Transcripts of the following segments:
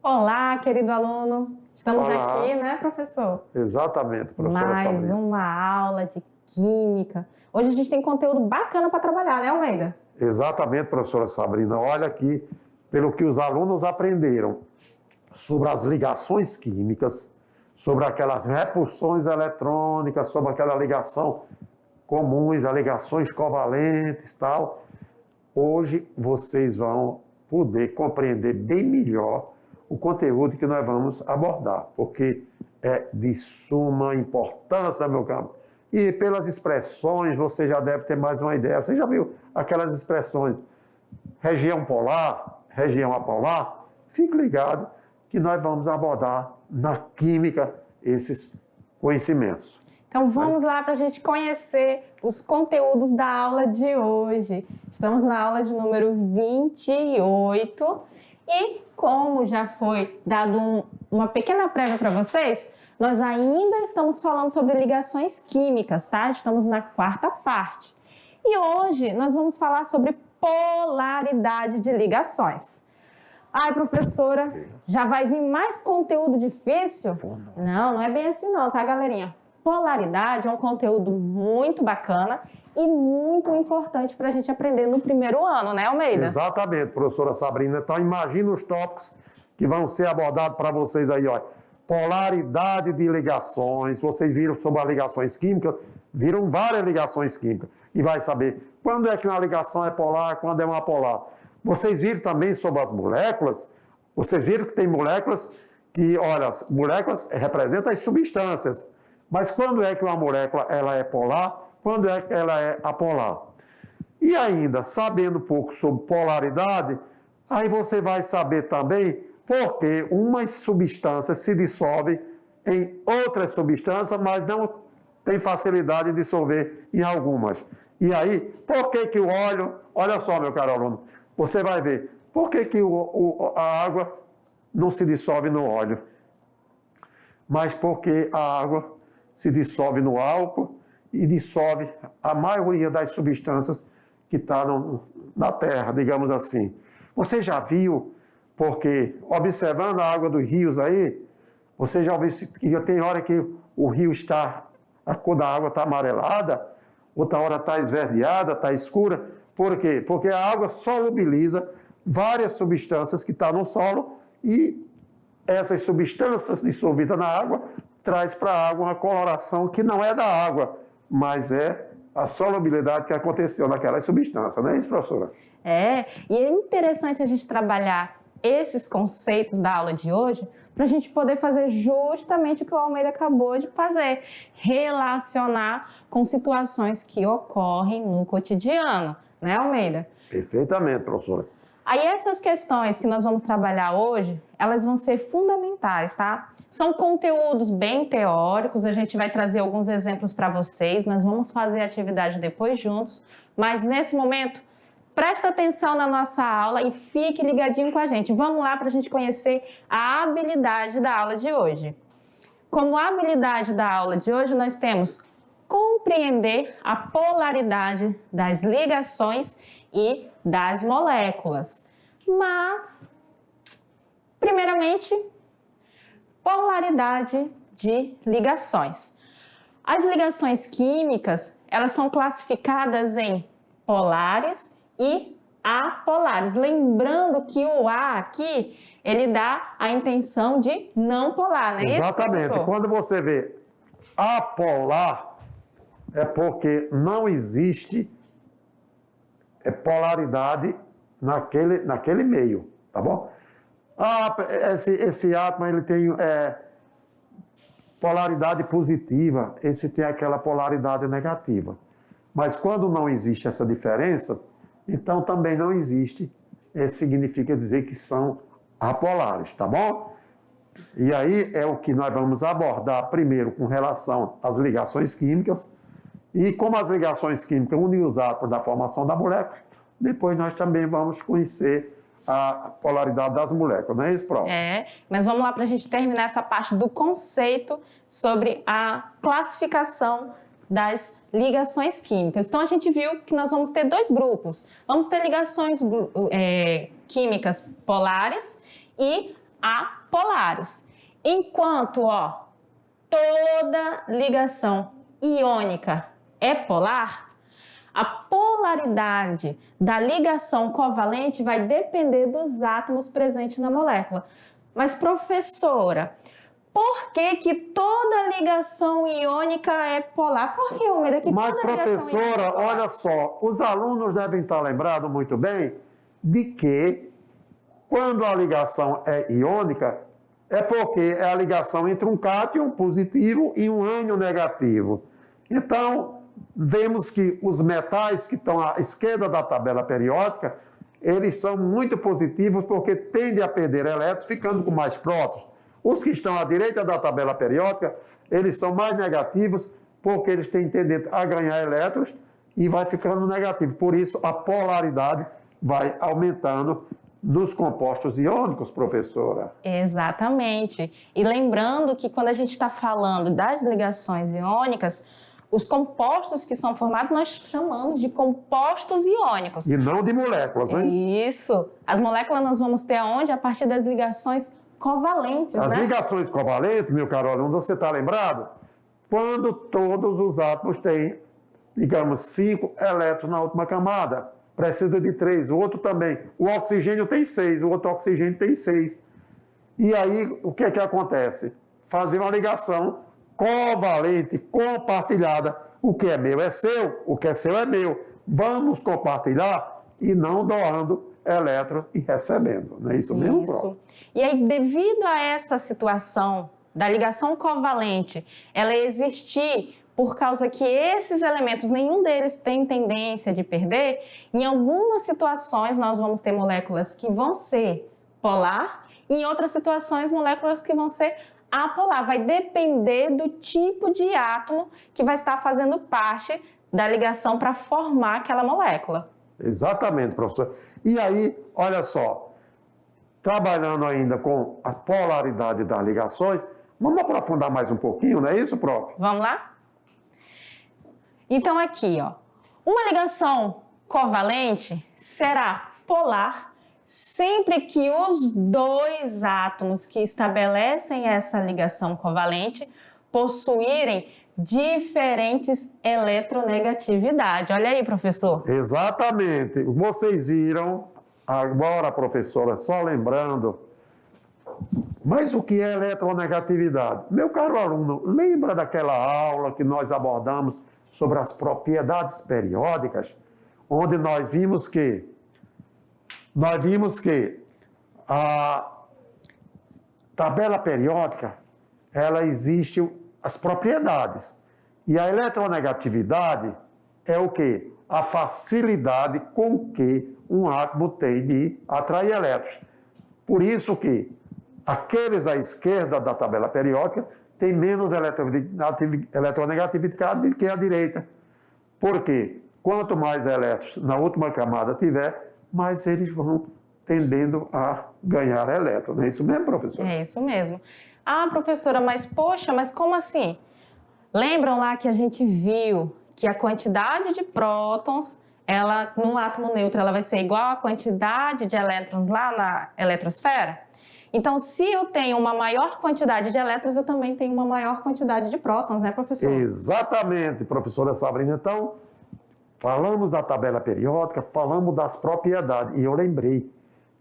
Olá, querido aluno. Estamos Olá. aqui, né, professor? Exatamente, professora Mais Sabrina. uma aula de química. Hoje a gente tem conteúdo bacana para trabalhar, né, Almeida? Exatamente, professora Sabrina. Olha aqui, pelo que os alunos aprenderam sobre as ligações químicas, sobre aquelas repulsões eletrônicas, sobre aquela ligação comuns, as ligações covalentes e tal. Hoje vocês vão poder compreender bem melhor o conteúdo que nós vamos abordar, porque é de suma importância, meu caro. E pelas expressões, você já deve ter mais uma ideia. Você já viu aquelas expressões, região polar, região apolar? Fique ligado que nós vamos abordar na química esses conhecimentos. Então vamos lá para a gente conhecer os conteúdos da aula de hoje. Estamos na aula de número 28 e como já foi dado uma pequena prévia para vocês, nós ainda estamos falando sobre ligações químicas, tá? Estamos na quarta parte. E hoje nós vamos falar sobre polaridade de ligações. Ai, professora, já vai vir mais conteúdo difícil? Não é bem assim não, tá, galerinha? Polaridade é um conteúdo muito bacana e muito importante para a gente aprender no primeiro ano, né, Almeida? Exatamente, professora Sabrina. Então, imagina os tópicos que vão ser abordados para vocês aí, ó. Polaridade de ligações. Vocês viram sobre as ligações químicas, viram várias ligações químicas. E vai saber quando é que uma ligação é polar, quando é uma apolar. Vocês viram também sobre as moléculas. Vocês viram que tem moléculas que, olha, as moléculas representam as substâncias. Mas quando é que uma molécula ela é polar, quando é que ela é apolar? E ainda, sabendo um pouco sobre polaridade, aí você vai saber também por que umas substâncias se dissolvem em outras substâncias, mas não tem facilidade de dissolver em algumas. E aí, por que que o óleo... Olha só, meu caro aluno, você vai ver. Por que que a água não se dissolve no óleo? Mas porque a água se dissolve no álcool e dissolve a maioria das substâncias que estão na terra, digamos assim. Você já viu, porque observando a água dos rios aí, você já viu que tem hora que o rio está, a cor da água está amarelada, outra hora está esverdeada, está escura. Por quê? Porque a água solubiliza várias substâncias que estão no solo e essas substâncias dissolvidas na água traz para a água uma coloração que não é da água, mas é a solubilidade que aconteceu naquela substância, não é isso, professora? É, e é interessante a gente trabalhar esses conceitos da aula de hoje para a gente poder fazer justamente o que o Almeida acabou de fazer, relacionar com situações que ocorrem no cotidiano, né, Almeida? Perfeitamente, professora. Aí essas questões que nós vamos trabalhar hoje, elas vão ser fundamentais, tá? São conteúdos bem teóricos, a gente vai trazer alguns exemplos para vocês, nós vamos fazer a atividade depois juntos, mas nesse momento, presta atenção na nossa aula e fique ligadinho com a gente. Vamos lá para a gente conhecer a habilidade da aula de hoje. Como habilidade da aula de hoje, nós temos compreender a polaridade das ligações e das moléculas. Mas, primeiramente, polaridade de ligações. As ligações químicas, elas são classificadas em polares e apolares. Lembrando que o A aqui, ele dá a intenção de não polar, não é isso, Exatamente. professor? Quando você vê apolar, é porque não existe polaridade naquele meio, tá bom? Esse átomo ele tem polaridade positiva, esse tem aquela polaridade negativa. Mas quando não existe essa diferença, então também não existe, significa dizer que são apolares, tá bom? E aí é o que nós vamos abordar primeiro com relação às ligações químicas, e como as ligações químicas unem os átomos da formação da molécula, depois nós também vamos conhecer a polaridade das moléculas, não é isso, prof? É, mas vamos lá para a gente terminar essa parte do conceito sobre a classificação das ligações químicas. Então, a gente viu que nós vamos ter dois grupos. Vamos ter ligações químicas polares e apolares. Enquanto, ó, toda ligação iônica é polar, a polaridade da ligação covalente vai depender dos átomos presentes na molécula. Mas, professora, por que toda ligação iônica é polar? Por que, Almeida, que Mas, toda ligação iônica é professora, polar? olha só, os alunos devem estar lembrados muito bem de que quando a ligação é iônica, é porque é a ligação entre um cátion positivo e um ânion negativo. Então, vemos que os metais que estão à esquerda da tabela periódica, eles são muito positivos porque tendem a perder elétrons, ficando com mais prótons. Os que estão à direita da tabela periódica, eles são mais negativos porque eles têm tendência a ganhar elétrons e vai ficando negativo. Por isso, a polaridade vai aumentando nos compostos iônicos, professora. Exatamente. E lembrando que quando a gente está falando das ligações iônicas, os compostos que são formados nós chamamos de compostos iônicos. E não de moléculas, hein? Isso. As moléculas nós vamos ter aonde? A partir das ligações covalentes, As né? ligações covalentes, meu caro aluno, você está lembrado? Quando todos os átomos têm, digamos, 5 elétrons na última camada. Precisa de 3, o outro também. O oxigênio tem 6, o outro oxigênio tem 6. E aí, o que é que acontece? Fazer uma ligação covalente, compartilhada. O que é meu é seu, o que é seu é meu. Vamos compartilhar e não doando elétrons e recebendo. Não é isso mesmo, prof? E aí, devido a essa situação da ligação covalente, ela existir por causa que esses elementos, nenhum deles tem tendência de perder, em algumas situações nós vamos ter moléculas que vão ser polar, e em outras situações moléculas que vão ser apolar. Vai depender do tipo de átomo que vai estar fazendo parte da ligação para formar aquela molécula. Exatamente, professor. E aí, olha só, trabalhando ainda com a polaridade das ligações, vamos aprofundar mais um pouquinho, não é isso, prof? Vamos lá? Então aqui, ó, uma ligação covalente será polar sempre que os dois átomos que estabelecem essa ligação covalente possuírem diferentes eletronegatividades. Olha aí, professor. Exatamente. Vocês viram, agora, professora, só lembrando, mas o que é eletronegatividade? Meu caro aluno, lembra daquela aula que nós abordamos sobre as propriedades periódicas, onde nós vimos que a tabela periódica, ela existe as propriedades. E a eletronegatividade é o quê? A facilidade com que um átomo tem de atrair elétrons. Por isso que aqueles à esquerda da tabela periódica têm menos eletronegatividade do que a direita. Por quê? Quanto mais elétrons na última camada tiver, mais eles vão tendendo a ganhar elétrons. Não é isso mesmo, professor? É isso mesmo. Ah, professora, mas poxa, mas como assim? Lembram lá que a gente viu que a quantidade de prótons, ela, no átomo neutro, ela vai ser igual à quantidade de elétrons lá na eletrosfera? Então, se eu tenho uma maior quantidade de elétrons, eu também tenho uma maior quantidade de prótons, né, professor? Exatamente, professora Sabrina. Então, falamos da tabela periódica, falamos das propriedades. E eu lembrei,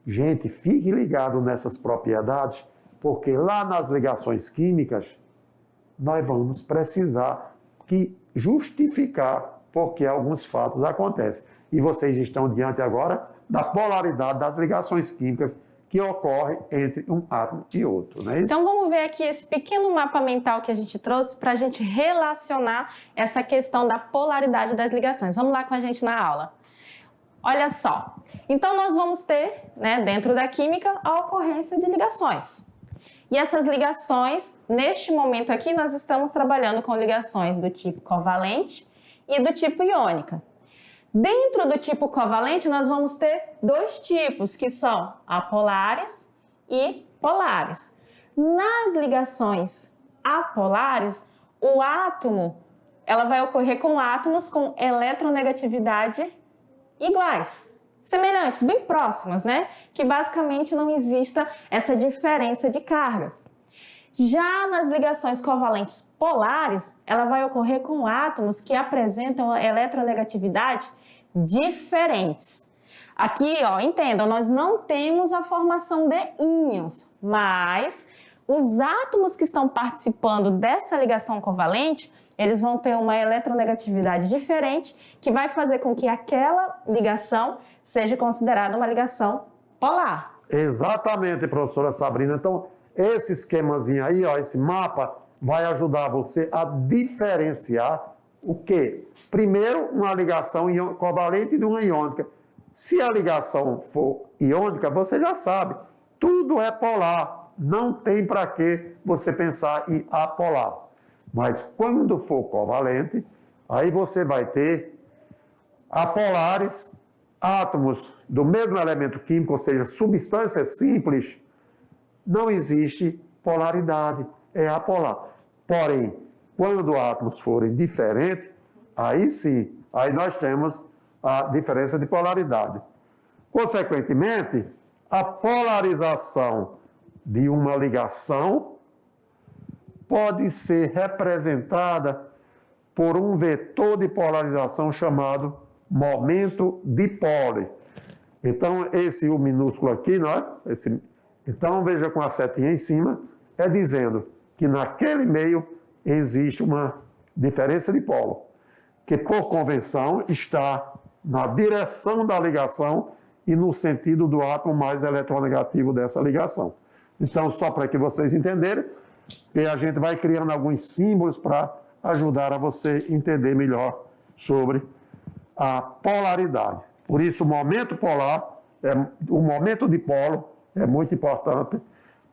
gente, fique ligado nessas propriedades, porque lá nas ligações químicas, nós vamos precisar justificar porque alguns fatos acontecem. E vocês estão diante agora da polaridade das ligações químicas que ocorre entre um átomo e outro, não é isso? Então vamos ver aqui esse pequeno mapa mental que a gente trouxe para a gente relacionar essa questão da polaridade das ligações. Vamos lá com a gente na aula. Olha só, então nós vamos ter, né, dentro da química, a ocorrência de ligações. E essas ligações, neste momento aqui, nós estamos trabalhando com ligações do tipo covalente e do tipo iônica. Dentro do tipo covalente, nós vamos ter dois tipos, que são apolares e polares. Nas ligações apolares, o átomo, ela vai ocorrer com átomos com eletronegatividade iguais, semelhantes, bem próximas, né? Que basicamente não exista essa diferença de cargas. Já nas ligações covalentes polares, ela vai ocorrer com átomos que apresentam eletronegatividade diferentes. Aqui, ó, entendam, nós não temos a formação de íons, mas os átomos que estão participando dessa ligação covalente, eles vão ter uma eletronegatividade diferente, que vai fazer com que aquela ligação seja considerada uma ligação polar. Exatamente, professora Sabrina. Então, esse esquemazinho aí, ó, esse mapa, vai ajudar você a diferenciar o quê? Primeiro, uma ligação covalente de uma iônica. Se a ligação for iônica, você já sabe, tudo é polar. Não tem para que você pensar em apolar. Mas quando for covalente, aí você vai ter apolares, átomos do mesmo elemento químico, ou seja, substâncias simples, não existe polaridade, é apolar. Porém, quando átomos forem diferentes, aí sim, aí nós temos a diferença de polaridade. Consequentemente, a polarização de uma ligação pode ser representada por um vetor de polarização chamado momento dipole. Então, esse U minúsculo aqui, não é? Então, veja com a setinha em cima, é dizendo que naquele meio existe uma diferença de polo, que por convenção está na direção da ligação e no sentido do átomo mais eletronegativo dessa ligação. Então, só para que vocês entenderem, que a gente vai criando alguns símbolos para ajudar a você entender melhor sobre a polaridade. Por isso, o momento polar, o momento dipolo é muito importante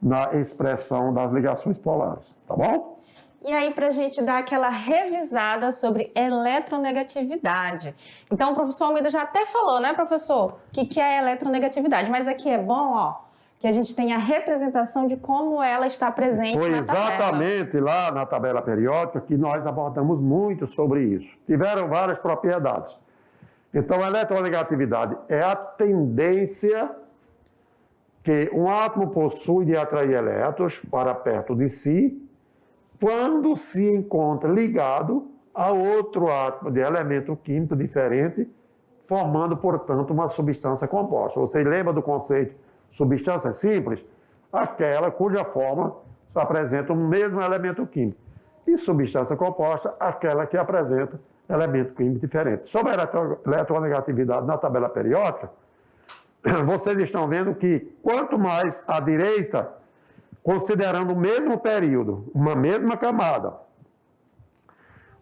na expressão das ligações polares, tá bom? E aí, para a gente dar aquela revisada sobre eletronegatividade. Então, o professor Almeida já até falou, né, professor, o que é eletronegatividade, mas aqui é bom, ó, que a gente tenha a representação de como ela está presente Foi na exatamente lá na tabela periódica que nós abordamos muito sobre isso. Tiveram várias propriedades. Então, a eletronegatividade é a tendência que um átomo possui de atrair elétrons para perto de si quando se encontra ligado a outro átomo de elemento químico diferente, formando, portanto, uma substância composta. Vocês lembram do conceito substância simples? Aquela cuja forma apresenta o mesmo elemento químico. E substância composta, aquela que apresenta elemento químico diferente. Sobre a eletronegatividade na tabela periódica, vocês estão vendo que quanto mais à direita, considerando o mesmo período, uma mesma camada,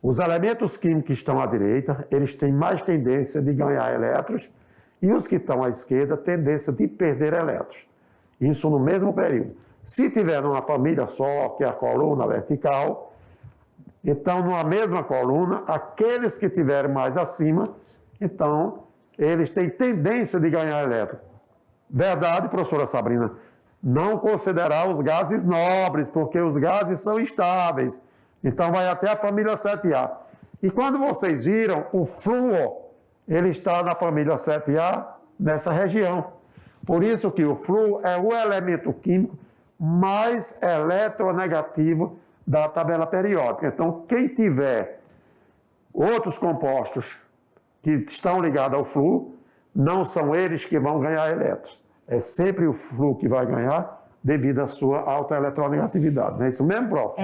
os elementos químicos que estão à direita, eles têm mais tendência de ganhar elétrons e os que estão à esquerda, tendência de perder elétrons. Isso no mesmo período. Se tiver numa família só, que é a coluna vertical, então numa mesma coluna, aqueles que estiverem mais acima, então eles têm tendência de ganhar elétrons. Verdade, professora Sabrina? Não considerar os gases nobres, porque os gases são estáveis. Então, vai até a família 7A. E quando vocês viram, o flúor, ele está na família 7A, nessa região. Por isso que o flúor é o elemento químico mais eletronegativo da tabela periódica. Então, quem tiver outros compostos que estão ligados ao flúor, não são eles que vão ganhar elétrons. É sempre o flúor que vai ganhar devido à sua alta eletronegatividade. Não é isso mesmo, prof?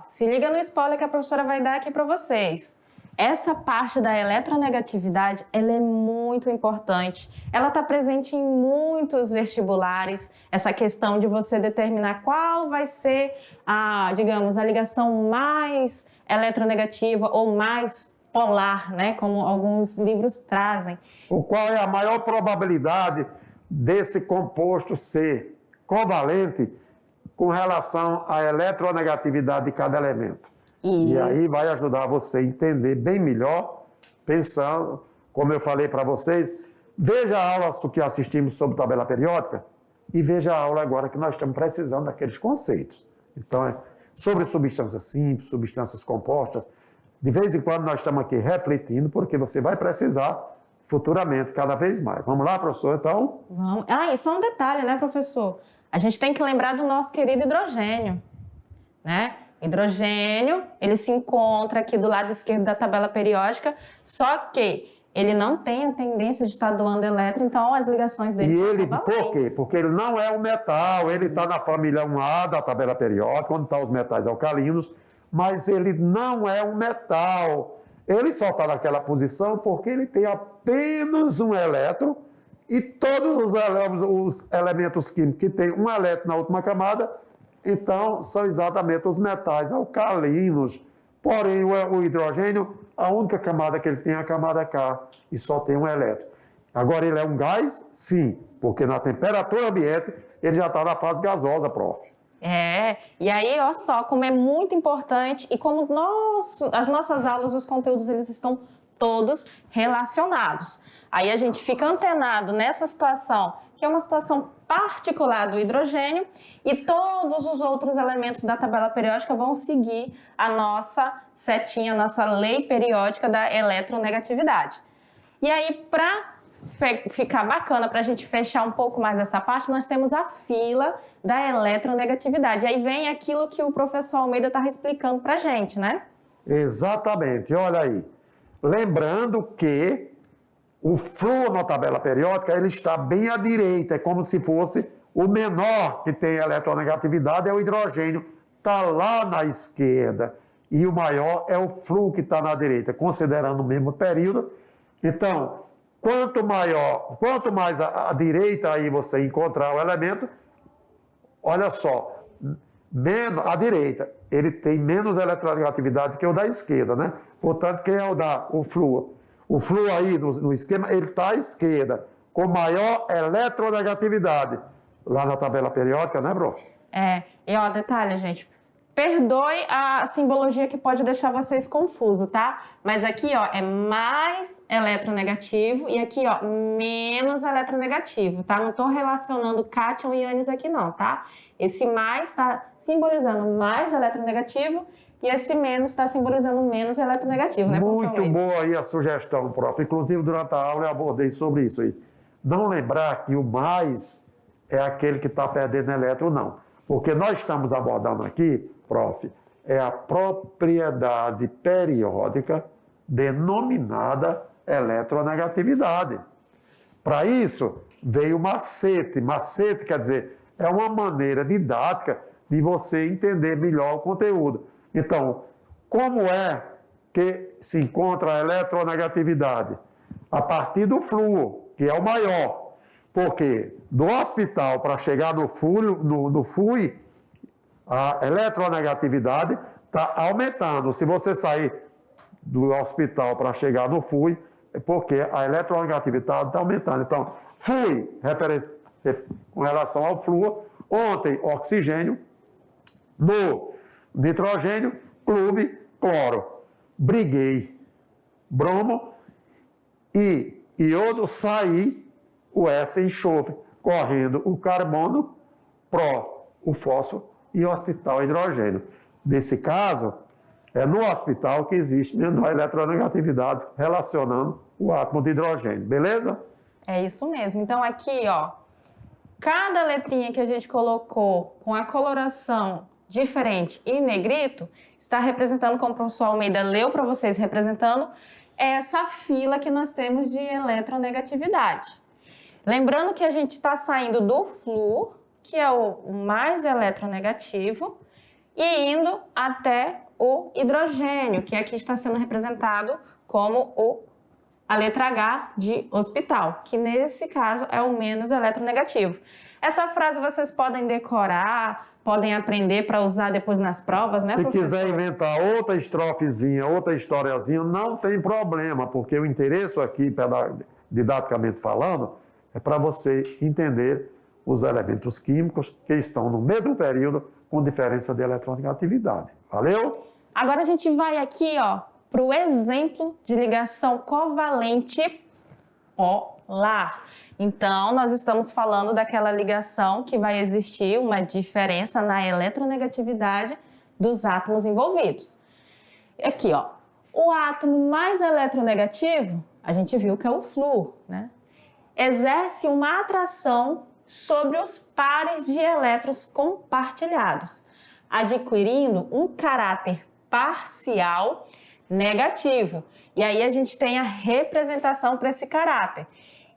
Se liga no spoiler que a professora vai dar aqui para vocês. Essa parte da eletronegatividade, ela é muito importante. Ela está presente em muitos vestibulares, essa questão de você determinar qual vai ser a ligação mais eletronegativa ou mais polar, né? Como alguns livros trazem. Qual é a maior probabilidade desse composto ser covalente com relação à eletronegatividade de cada elemento? E aí vai ajudar você a entender bem melhor, pensando, como eu falei para vocês, veja a aula que assistimos sobre tabela periódica e veja a aula agora que nós estamos precisando daqueles conceitos. Então, sobre substâncias simples, substâncias compostas, de vez em quando nós estamos aqui refletindo, porque você vai precisar futuramente, cada vez mais. Vamos lá, professor, então? Vamos. Ah, e só um detalhe, né, professor? A gente tem que lembrar do nosso querido hidrogênio, né? Hidrogênio, ele se encontra aqui do lado esquerdo da tabela periódica, só que ele não tem a tendência de estar doando elétron, então as ligações dele são covalentes. Por quê? Porque ele não é um metal, ele está na família 1A da tabela periódica, onde estão os metais alcalinos, mas ele não é um metal. Ele só está naquela posição porque ele tem apenas um elétron e todos os elementos químicos que têm um elétron na última camada, então são exatamente os metais alcalinos. Porém, o hidrogênio, a única camada que ele tem é a camada K e só tem um elétron. Agora, ele é um gás? Sim, porque na temperatura ambiente ele já está na fase gasosa, prof. E aí, olha só, como é muito importante e como as nossas aulas, os conteúdos, eles estão todos relacionados. Aí a gente fica antenado nessa situação, que é uma situação particular do hidrogênio, e todos os outros elementos da tabela periódica vão seguir a nossa setinha, a nossa lei periódica da eletronegatividade. E aí, para ficar bacana, para a gente fechar um pouco mais essa parte, nós temos a fila da eletronegatividade. Aí vem aquilo que o professor Almeida estava explicando para a gente, né? Exatamente, olha aí. Lembrando que o flúor na tabela periódica, ele está bem à direita, é como se fosse o menor que tem eletronegatividade, é o hidrogênio, está lá na esquerda. E o maior é o flúor que está na direita, considerando o mesmo período. Então, quanto mais à direita aí você encontrar o elemento, olha só, à direita, ele tem menos eletronegatividade que o da esquerda, né? Portanto, quem é o flúor? O flúor aí no esquema, ele está à esquerda, com maior eletronegatividade. Lá na tabela periódica, né, prof? E ó, detalhe, gente. Perdoe a simbologia que pode deixar vocês confusos, tá? Mas aqui, ó, é mais eletronegativo e aqui, ó, menos eletronegativo, tá? Não tô relacionando cátion e ânions aqui não, tá? Esse mais está simbolizando mais eletronegativo e esse menos está simbolizando menos eletronegativo, né, professor? Muito boa aí a sugestão, prof. Inclusive, durante a aula eu abordei sobre isso aí. Não lembrar que o mais é aquele que está perdendo elétron, não. Porque nós estamos abordando aqui, prof, é a propriedade periódica denominada eletronegatividade. Para isso, veio o macete. Macete quer dizer, é uma maneira didática de você entender melhor o conteúdo. Então, como é que se encontra a eletronegatividade? A partir do flúor, que é o maior. Porque do hospital para chegar no FUI, a eletronegatividade está aumentando. Se você sair do hospital para chegar no FUI, é porque a eletronegatividade está aumentando. Então, FUI, com relação ao flúor, ontem, oxigênio, no nitrogênio, clube, cloro. Briguei, bromo e iodo, saí, o S, enxofre, correndo o carbono, o fósforo e o hospital hidrogênio. Nesse caso, é no hospital que existe menor eletronegatividade relacionando o átomo de hidrogênio, beleza? É isso mesmo. Então aqui, ó, cada letrinha que a gente colocou com a coloração diferente e negrito está representando, como o professor Almeida leu para vocês, representando essa fila que nós temos de eletronegatividade. Lembrando que a gente está saindo do flúor, que é o mais eletronegativo, e indo até o hidrogênio, que aqui está sendo representado como a letra H de hospital, que nesse caso é o menos eletronegativo. Essa frase vocês podem decorar, podem aprender para usar depois nas provas, né, Se professor? quiser inventar outra estrofezinha, outra historiazinha, não tem problema, porque o interesse aqui, didaticamente falando, é para você entender os elementos químicos que estão no mesmo período com diferença de eletronegatividade. Valeu? Agora a gente vai aqui, ó, para o exemplo de ligação covalente polar. Então, nós estamos falando daquela ligação que vai existir uma diferença na eletronegatividade dos átomos envolvidos. Aqui, ó, o átomo mais eletronegativo, a gente viu que é o flúor, né? Exerce uma atração sobre os pares de elétrons compartilhados, adquirindo um caráter parcial negativo. E aí a gente tem a representação para esse caráter.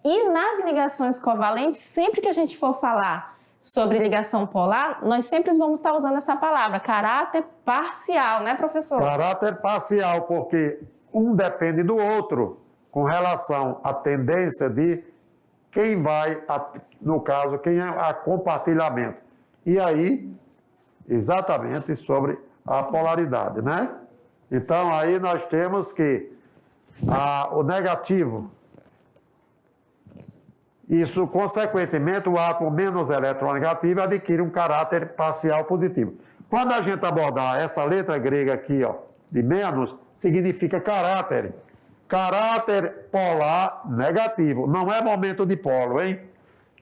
E nas ligações covalentes, sempre que a gente for falar sobre ligação polar, nós sempre vamos estar usando essa palavra, caráter parcial, né, professor? Caráter parcial, porque um depende do outro com relação à tendência de quem vai, no caso, quem é a compartilhamento. E aí, exatamente sobre a polaridade, né? Então, aí nós temos que o negativo, isso, consequentemente, o átomo menos eletronegativo adquire um caráter parcial positivo. Quando a gente abordar essa letra grega aqui, ó, de menos, significa caráter. Caráter polar negativo. Não é momento dipolo, hein?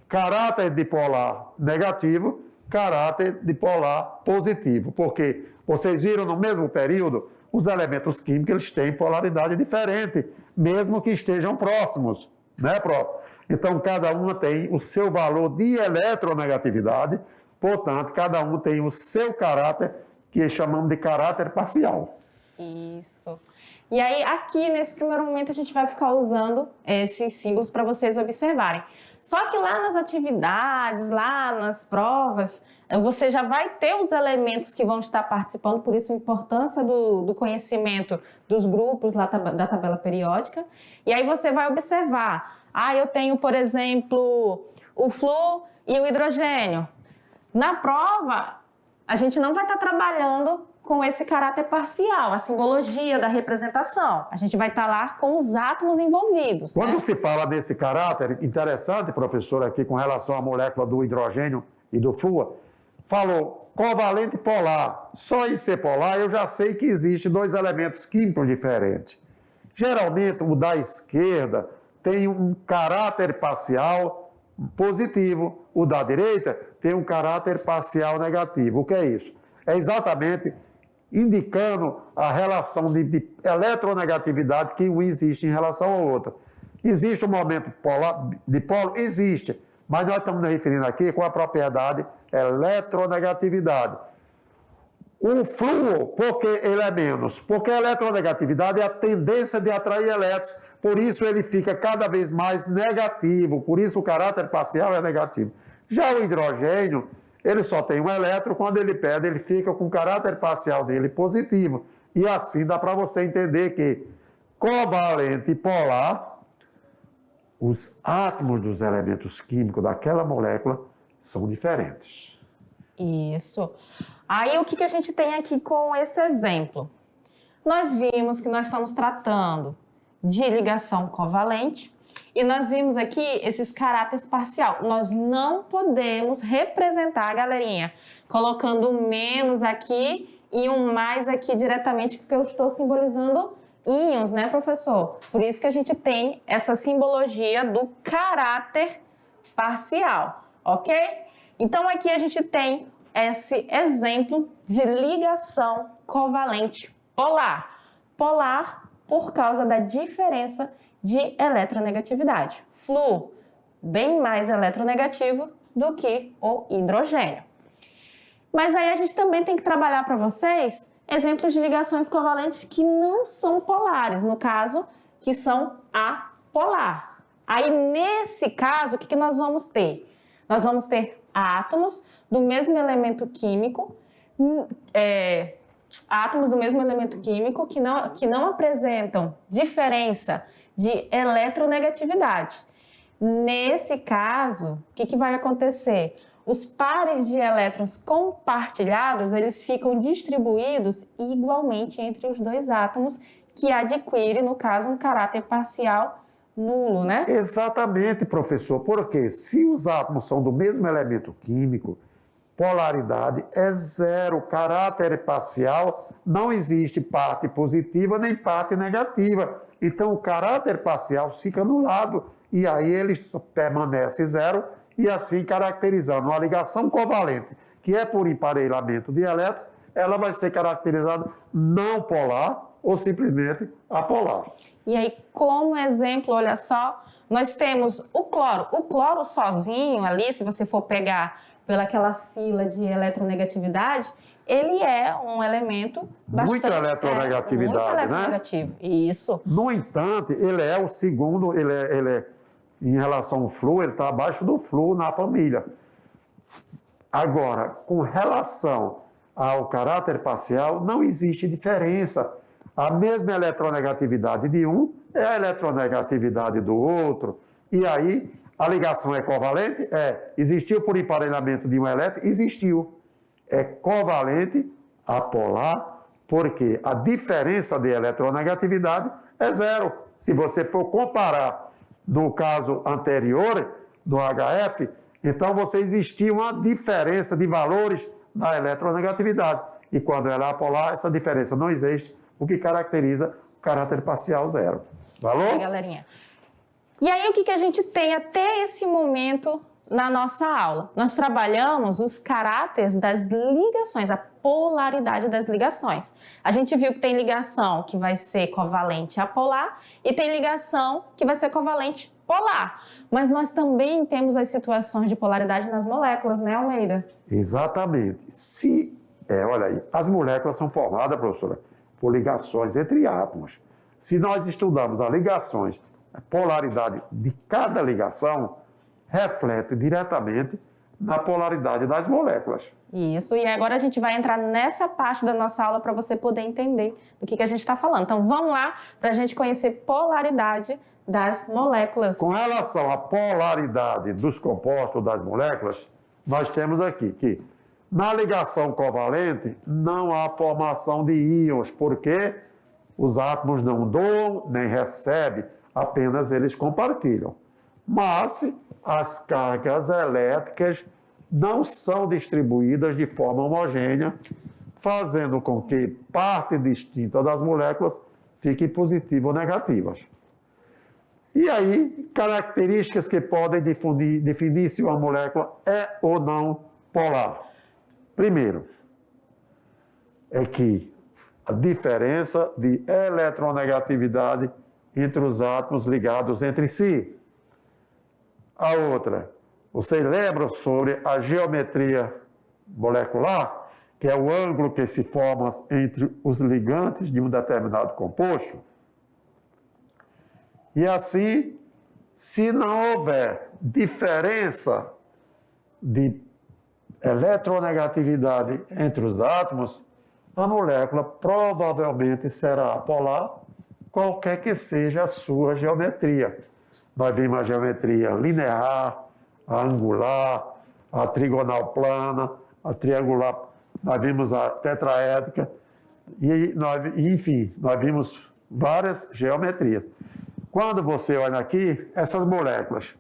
Caráter dipolar negativo, caráter dipolar positivo. Porque vocês viram no mesmo período, os elementos químicos eles têm polaridade diferente, mesmo que estejam próximos, né, prof? Então, cada uma tem o seu valor de eletronegatividade, portanto, cada um tem o seu caráter, que chamamos de caráter parcial. Isso. E aí, aqui, nesse primeiro momento, a gente vai ficar usando esses símbolos para vocês observarem. Só que lá nas atividades, lá nas provas, você já vai ter os elementos que vão estar participando, por isso a importância do conhecimento dos grupos lá da tabela periódica. E aí você vai observar, eu tenho, por exemplo, o flúor e o hidrogênio. Na prova, a gente não vai estar trabalhando com esse caráter parcial, a simbologia da representação. A gente vai estar lá com os átomos envolvidos. Quando né? se fala desse caráter, interessante, professor, aqui com relação à molécula do hidrogênio e do flúor, falou covalente polar. Só em ser polar eu já sei que existem dois elementos químicos diferentes. Geralmente o da esquerda tem um caráter parcial positivo, o da direita tem um caráter parcial negativo. O que é isso? É exatamente indicando a relação de eletronegatividade que um existe em relação ao outro. Existe um momento dipolo? Existe, mas nós estamos nos referindo aqui com a propriedade eletronegatividade. O flúor, por que ele é menos? Porque a eletronegatividade é a tendência de atrair elétrons, por isso ele fica cada vez mais negativo, por isso o caráter parcial é negativo. Já o hidrogênio, ele só tem um elétron, quando ele perde, ele fica com o caráter parcial dele positivo. E assim dá para você entender que covalente e polar, os átomos dos elementos químicos daquela molécula são diferentes. Isso. Aí, o que a gente tem aqui com esse exemplo? Nós vimos que nós estamos tratando de ligação covalente e nós vimos aqui esses caráteres parcial. Nós não podemos representar, galerinha, colocando um menos aqui e um mais aqui diretamente, porque eu estou simbolizando íons, né, professor? Por isso que a gente tem essa simbologia do caráter parcial, ok? Então, aqui a gente tem esse exemplo de ligação covalente polar. Polar por causa da diferença de eletronegatividade. Flúor, bem mais eletronegativo do que o hidrogênio. Mas aí a gente também tem que trabalhar para vocês exemplos de ligações covalentes que não são polares, no caso, que são apolar. Aí, nesse caso, o que nós vamos ter? Nós vamos ter átomos do mesmo elemento químico, que não apresentam diferença de eletronegatividade. Nesse caso, o que vai acontecer? Os pares de elétrons compartilhados, eles ficam distribuídos igualmente entre os dois átomos, que adquire, no caso, um caráter parcial nulo, né? Exatamente, professor, porque se os átomos são do mesmo elemento químico, polaridade é zero, caráter parcial, não existe parte positiva nem parte negativa. Então, o caráter parcial fica anulado e aí ele permanece zero e assim caracterizando uma ligação covalente, que é por emparelhamento de elétrons, ela vai ser caracterizada não polar ou simplesmente apolar. E aí, como exemplo, olha só, nós temos o cloro. O cloro sozinho ali, se você for pegar pelaquela fila de eletronegatividade, ele é um elemento bastante... Muita eletronegatividade, muito né? eletronegativo. Isso. No entanto, ele é o segundo, em relação ao flúor, ele está abaixo do flúor na família. Agora, com relação ao caráter parcial, não existe diferença. A mesma eletronegatividade de um é a eletronegatividade do outro. E aí, a ligação é covalente? É. Existiu por emparelhamento de um elétron? Existiu. É covalente apolar, porque a diferença de eletronegatividade é zero. Se você for comparar no caso anterior, do HF, então você existia uma diferença de valores da eletronegatividade. E quando ela é apolar, essa diferença não existe, o que caracteriza o caráter parcial zero. Valor? Aí, galerinha. E aí, o que a gente tem até esse momento na nossa aula? Nós trabalhamos os caráteres das ligações, a polaridade das ligações. A gente viu que tem ligação que vai ser covalente apolar e tem ligação que vai ser covalente polar. Mas nós também temos as situações de polaridade nas moléculas, né, Almeida? Exatamente. Olha aí, as moléculas são formadas, professora, por ligações entre átomos. Se nós estudamos as ligações, a polaridade de cada ligação reflete diretamente na polaridade das moléculas. Isso, e agora a gente vai entrar nessa parte da nossa aula para você poder entender do que a gente está falando. Então vamos lá para a gente conhecer polaridade das moléculas. Com relação à polaridade dos compostos das moléculas, nós temos aqui que na ligação covalente não há formação de íons, porque os átomos não doam nem recebem, apenas eles compartilham. Mas as cargas elétricas não são distribuídas de forma homogênea, fazendo com que parte distinta das moléculas fiquem positivas ou negativas. E aí, características que podem definir se uma molécula é ou não polar. Primeiro, é que a diferença de eletronegatividade entre os átomos ligados entre si. A outra, vocês lembram sobre a geometria molecular, que é o ângulo que se forma entre os ligantes de um determinado composto? E assim, se não houver diferença de eletronegatividade entre os átomos, a molécula provavelmente será apolar, qualquer que seja a sua geometria. Nós vimos a geometria linear, a angular, a trigonal plana, a triangular, nós vimos a tetraédrica, enfim, nós vimos várias geometrias. Quando você olha aqui, essas moléculas,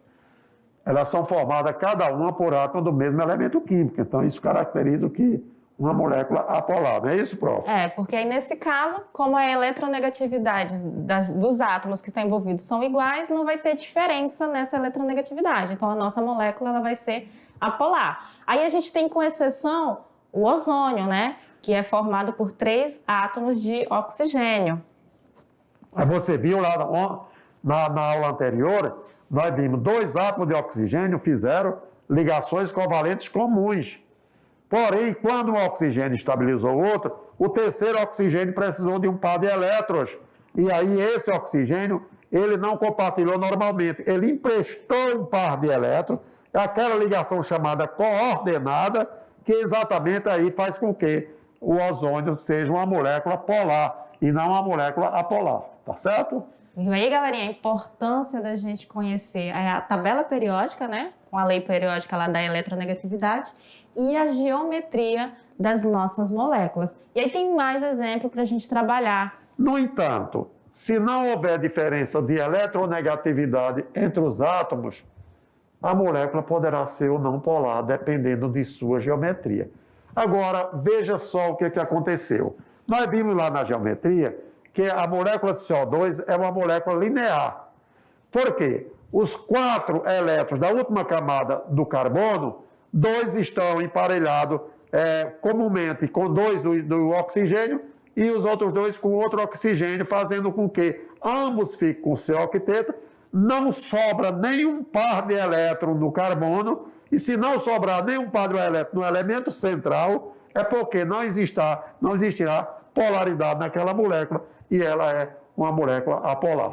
elas são formadas cada uma por átomo do mesmo elemento químico. Então, isso caracteriza o que uma molécula apolar, não é isso, prof? É, porque aí nesse caso, como a eletronegatividade dos átomos que estão envolvidos são iguais, não vai ter diferença nessa eletronegatividade. Então, a nossa molécula ela vai ser apolar. Aí a gente tem, com exceção, o ozônio, né? Que é formado por 3 átomos de oxigênio. Mas você viu lá na aula anterior, nós vimos 2 átomos de oxigênio fizeram ligações covalentes comuns. Porém, quando um oxigênio estabilizou o outro, o terceiro oxigênio precisou de um par de elétrons. E aí esse oxigênio, ele não compartilhou normalmente. Ele emprestou um par de elétrons, aquela ligação chamada coordenada, que exatamente aí faz com que o ozônio seja uma molécula polar e não uma molécula apolar. Tá certo? E aí, galerinha, a importância da gente conhecer a tabela periódica, né? Com a lei periódica lá da eletronegatividade e a geometria das nossas moléculas. E aí tem mais exemplo para a gente trabalhar. No entanto, se não houver diferença de eletronegatividade entre os átomos, a molécula poderá ser ou não polar, dependendo de sua geometria. Agora, veja só o que aconteceu. Nós vimos lá na geometria que a molécula de CO2 é uma molécula linear. Por quê? Os 4 elétrons da última camada do carbono, 2 estão emparelhados comumente com 2 do oxigênio e os outros dois com outro oxigênio, fazendo com que ambos fiquem com seu octeto, não sobra nenhum par de elétron no carbono, e se não sobrar nenhum par de elétron no elemento central, é porque não existirá polaridade naquela molécula, e ela é uma molécula apolar.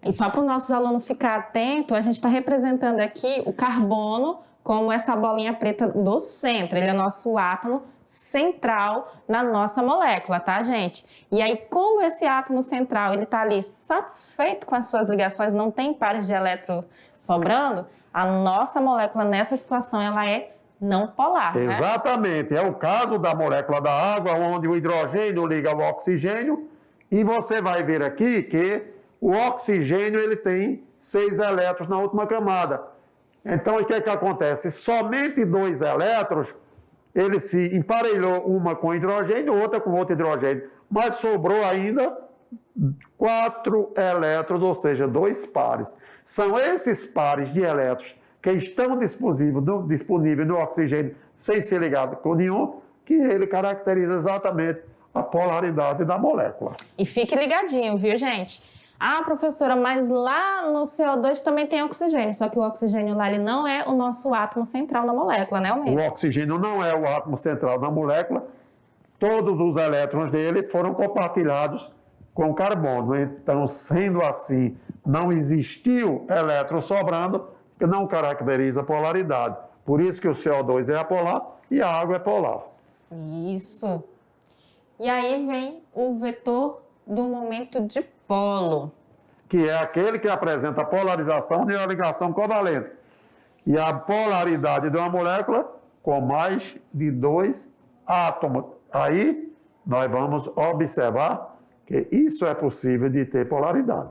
E só para os nossos alunos ficarem atentos, a gente está representando aqui o carbono como essa bolinha preta do centro. Ele é o nosso átomo central na nossa molécula, tá, gente? E aí, como esse átomo central, ele está ali satisfeito com as suas ligações, não tem pares de elétron sobrando, a nossa molécula nessa situação, ela é não polar, né? Exatamente. É o caso da molécula da água, onde o hidrogênio liga ao oxigênio, e você vai ver aqui que o oxigênio ele tem 6 elétrons na última camada. Então, o que acontece? Somente 2 elétrons, ele se emparelhou, uma com hidrogênio, outra com outro hidrogênio. Mas sobrou ainda 4 elétrons, ou seja, 2 pares. São esses pares de elétrons que estão disponíveis no oxigênio sem ser ligado com nenhum, que ele caracteriza exatamente a polaridade da molécula. E fique ligadinho, viu, gente? Ah, professora, mas lá no CO2 também tem oxigênio, só que o oxigênio lá ele não é o nosso átomo central da molécula, né, Almeida? O oxigênio não é o átomo central da molécula, todos os elétrons dele foram compartilhados com o carbono. Então, sendo assim, não existiu elétron sobrando, que não caracteriza a polaridade. Por isso que o CO2 é apolar e a água é polar. Isso. E aí vem o vetor do momento de polo, Que é aquele que apresenta a polarização de uma ligação covalente. E a polaridade de uma molécula com mais de 2 átomos. Aí nós vamos observar que isso é possível de ter polaridade.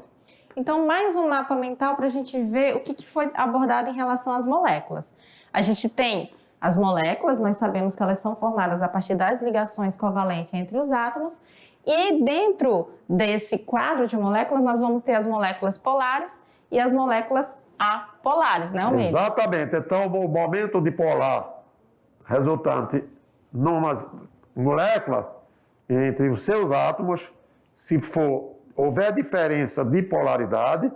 Então, mais um mapa mental para a gente ver o que foi abordado em relação às moléculas. A gente tem as moléculas, nós sabemos que elas são formadas a partir das ligações covalentes entre os átomos, e dentro desse quadro de moléculas, nós vamos ter as moléculas polares e as moléculas apolares, né, Almeida? Exatamente. Então, o momento dipolar resultante numas moléculas entre os seus átomos, se houver diferença de polaridade,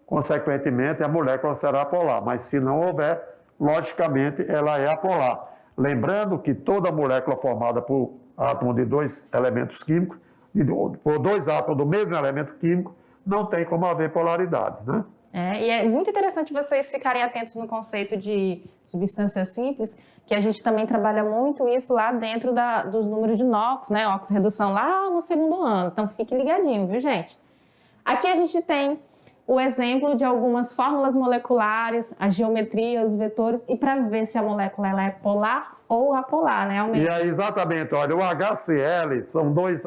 consequentemente, a molécula será polar. Mas se não houver, logicamente, ela é apolar. Lembrando que toda molécula formada por átomo de 2 elementos químicos, por 2 átomos do mesmo elemento químico, não tem como haver polaridade, né? E é muito interessante vocês ficarem atentos no conceito de substância simples, que a gente também trabalha muito isso lá dentro dos números de NOx, né? Oxirredução lá no 2º ano. Então, fique ligadinho, viu, gente? Aqui a gente tem o exemplo de algumas fórmulas moleculares, a geometria, os vetores, e para ver se a molécula ela é polar ou apolar, né, Almeida? E aí, exatamente, olha, o HCl são 2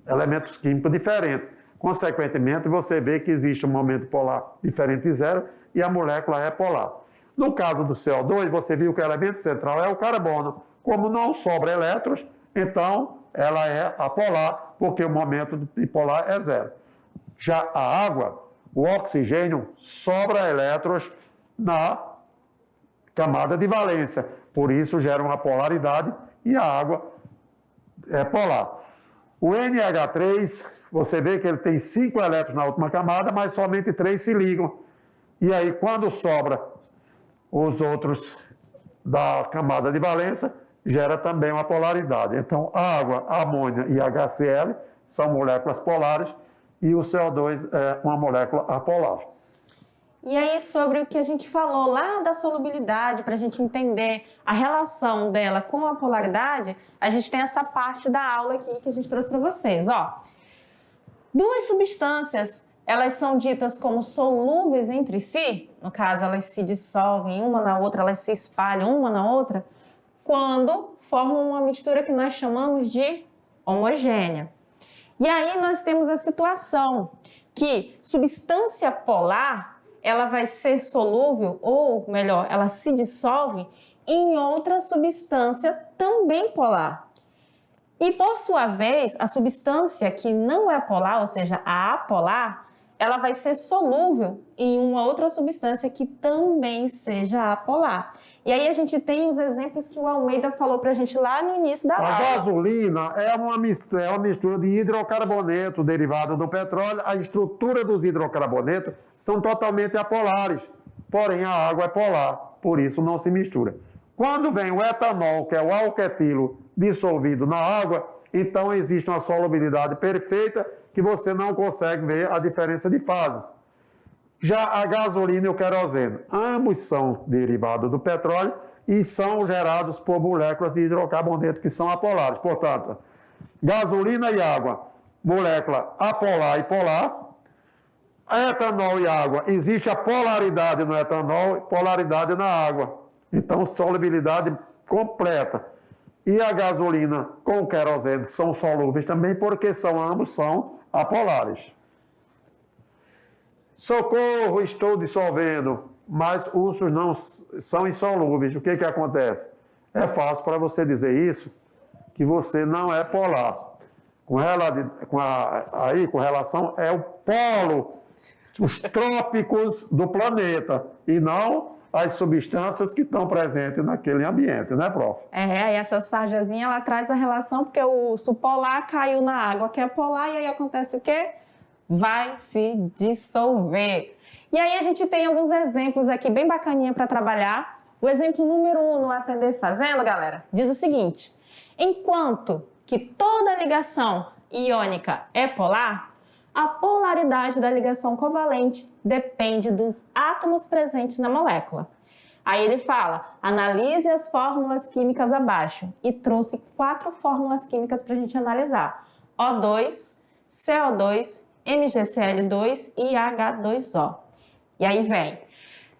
elementos químicos diferentes. Consequentemente, você vê que existe um momento polar diferente de 0 e a molécula é polar. No caso do CO2, você viu que o elemento central é o carbono. Como não sobra elétrons, então ela é apolar, porque o momento bipolar é 0. Já a água, o oxigênio, sobra elétrons na camada de valência. Por isso gera uma polaridade e a água é polar. O NH3, você vê que ele tem 5 elétrons na última camada, mas somente 3 se ligam. E aí, quando sobra os outros da camada de valência, gera também uma polaridade. Então, água, amônia e HCl são moléculas polares e o CO2 é uma molécula apolar. E aí, sobre o que a gente falou lá da solubilidade, para a gente entender a relação dela com a polaridade, a gente tem essa parte da aula aqui que a gente trouxe para vocês, ó. 2 substâncias, elas são ditas como solúveis entre si, no caso, elas se dissolvem uma na outra, elas se espalham uma na outra, quando formam uma mistura que nós chamamos de homogênea. E aí nós temos a situação que substância polar, ela vai ser solúvel, ou melhor, ela se dissolve em outra substância também polar. E por sua vez, a substância que não é polar, ou seja, a apolar, ela vai ser solúvel em uma outra substância que também seja apolar. E aí a gente tem os exemplos que o Almeida falou para a gente lá no início da A aula. gasolina é uma mistura de hidrocarboneto derivado do petróleo. A estrutura dos hidrocarbonetos são totalmente apolares, porém a água é polar, por isso não se mistura. Quando vem o etanol, que é o alquetilo dissolvido na água, então existe uma solubilidade perfeita que você não consegue ver a diferença de fases. Já a gasolina e o querosene, ambos são derivados do petróleo e são gerados por moléculas de hidrocarboneto que são apolares. Portanto, gasolina e água, molécula apolar e polar. Etanol e água, existe a polaridade no etanol e polaridade na água. Então, solubilidade completa. E a gasolina com o querosene são solúveis também, porque ambos são apolares. Socorro, estou dissolvendo, mas ursos não são insolúveis. O que acontece? É fácil para você dizer isso, que você não é polar. Com relação é o polo, os trópicos do planeta, e não as substâncias que estão presentes naquele ambiente, né, prof? Aí essa sarjazinha, ela traz a relação, porque o urso polar caiu na água que é polar, e aí acontece o quê? Vai se dissolver. E aí a gente tem alguns exemplos aqui bem bacaninha para trabalhar. O exemplo número 1 no Aprender Fazendo, galera, diz o seguinte: enquanto que toda ligação iônica é polar, a polaridade da ligação covalente depende dos átomos presentes na molécula. Aí ele fala, analise as fórmulas químicas abaixo, e trouxe 4 fórmulas químicas para a gente analisar: O2, CO2, MgCl2 e H2O. E aí vem: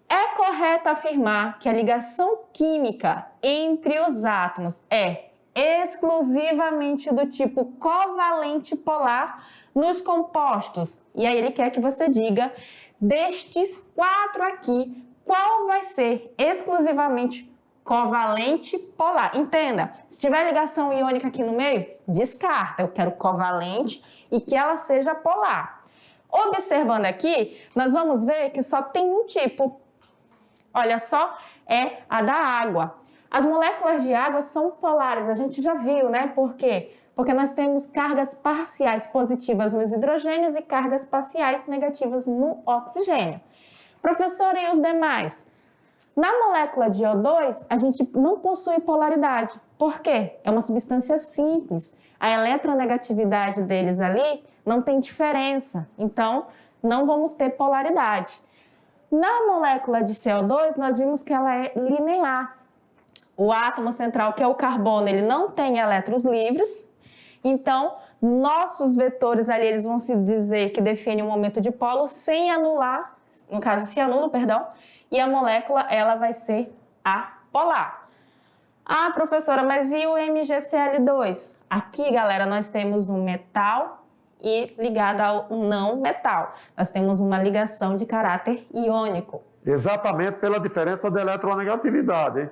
é correto afirmar que a ligação química entre os átomos é exclusivamente do tipo covalente polar nos compostos. E aí ele quer que você diga, destes 4 aqui, qual vai ser exclusivamente covalente polar. Entenda, se tiver ligação iônica aqui no meio, descarta. Eu quero covalente e que ela seja polar. Observando aqui, nós vamos ver que só tem um tipo. Olha só, é a da água. As moléculas de água são polares, a gente já viu, né? Por quê? Porque nós temos cargas parciais positivas nos hidrogênios e cargas parciais negativas no oxigênio. Professora, e os demais? Na molécula de O2, a gente não possui polaridade. Por quê? É uma substância simples. A eletronegatividade deles ali não tem diferença. Então, não vamos ter polaridade. Na molécula de CO2, nós vimos que ela é linear. O átomo central, que é o carbono, ele não tem elétrons livres. Então, nossos vetores ali, eles vão se dizer que definem um momento de polo sem anular, no caso, se anula, perdão, e a molécula, ela vai ser apolar. Ah, professora, mas e o MgCl2? Aqui, galera, nós temos um metal e ligado ao não metal. Nós temos uma ligação de caráter iônico. Exatamente pela diferença da eletronegatividade, hein?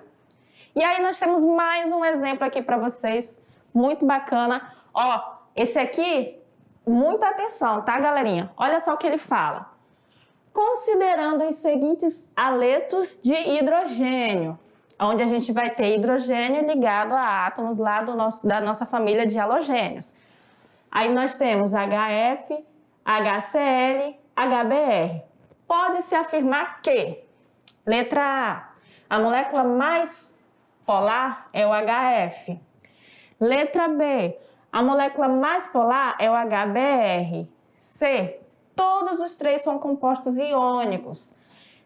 E aí nós temos mais um exemplo aqui para vocês, muito bacana. Ó, esse aqui, muita atenção, tá, galerinha? Olha só o que ele fala. Considerando os seguintes aletos de hidrogênio, onde a gente vai ter hidrogênio ligado a átomos lá da nossa família de halogênios. Aí nós temos HF, HCl, HBr. Pode-se afirmar que, letra A molécula mais polar é o HF. Letra B, a molécula mais polar é o HBr. C, todos os 3 são compostos iônicos.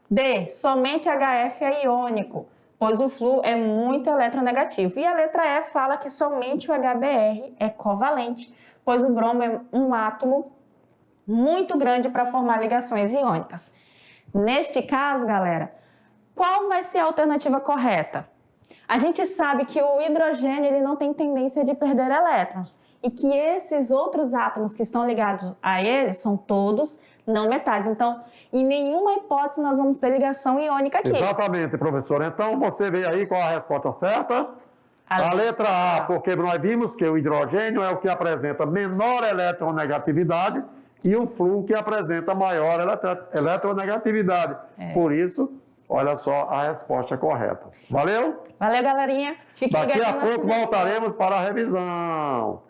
D, somente HF é iônico, pois o flúor é muito eletronegativo. E a letra E fala que somente o HBr é covalente, pois o bromo é um átomo muito grande para formar ligações iônicas. Neste caso, galera, qual vai ser a alternativa correta? A gente sabe que o hidrogênio ele não tem tendência de perder elétrons e que esses outros átomos que estão ligados a ele são todos não metais. Então, em nenhuma hipótese nós vamos ter ligação iônica aqui. Exatamente, professor. Então, você vê aí qual a resposta certa? A letra A, porque nós vimos que o hidrogênio é o que apresenta menor eletronegatividade e o flúor que apresenta maior eletronegatividade. Por isso, Olha só a resposta correta. Valeu? Valeu, galerinha. Fique Daqui ligado a no pouco nosso- voltaremos para a revisão.